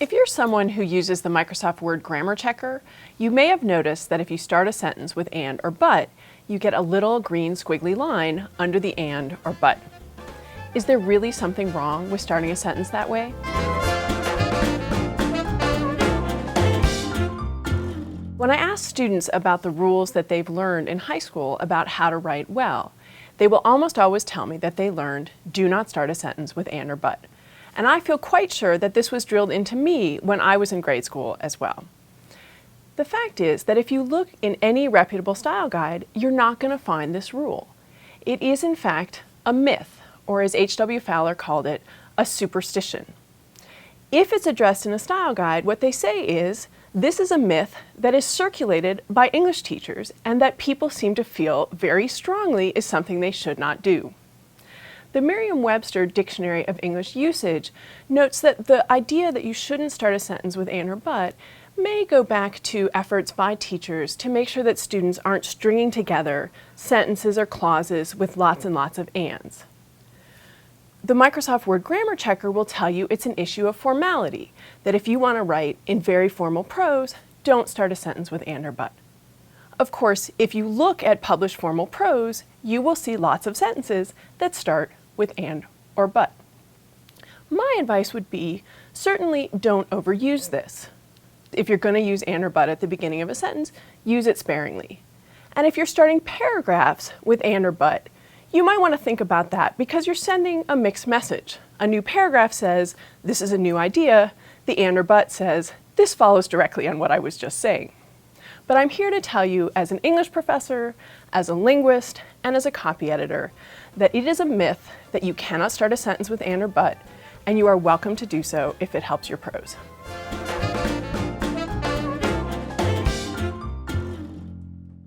If you're someone who uses the Microsoft Word grammar checker, you may have noticed that if you start a sentence with and or but, you get a little green squiggly line under the and or but. Is there really something wrong with starting a sentence that way? When I ask students about the rules that they've learned in high school about how to write well, they will almost always tell me that they learned do not start a sentence with and or but. And I feel quite sure that this was drilled into me when I was in grade school as well. The fact is that if you look in any reputable style guide, you're not going to find this rule. It is in fact a myth, or as H.W. Fowler called it, a superstition. If it's addressed in a style guide, what they say is, this is a myth that is circulated by English teachers and that people seem to feel very strongly is something they should not do. The Merriam-Webster Dictionary of English Usage notes that the idea that you shouldn't start a sentence with and or but may go back to efforts by teachers to make sure that students aren't stringing together sentences or clauses with lots and lots of ands. The Microsoft Word Grammar Checker will tell you it's an issue of formality, that if you want to write in very formal prose, don't start a sentence with and or but. Of course, if you look at published formal prose, you will see lots of sentences that start with and or but. My advice would be, certainly don't overuse this. If you're going to use and or but at the beginning of a sentence, use it sparingly. And if you're starting paragraphs with and or but, you might want to think about that because you're sending a mixed message. A new paragraph says, this is a new idea. The and or but says, this follows directly on what I was just saying. But I'm here to tell you as an English professor, as a linguist, and as a copy editor, that it is a myth that you cannot start a sentence with and or but, and you are welcome to do so if it helps your prose.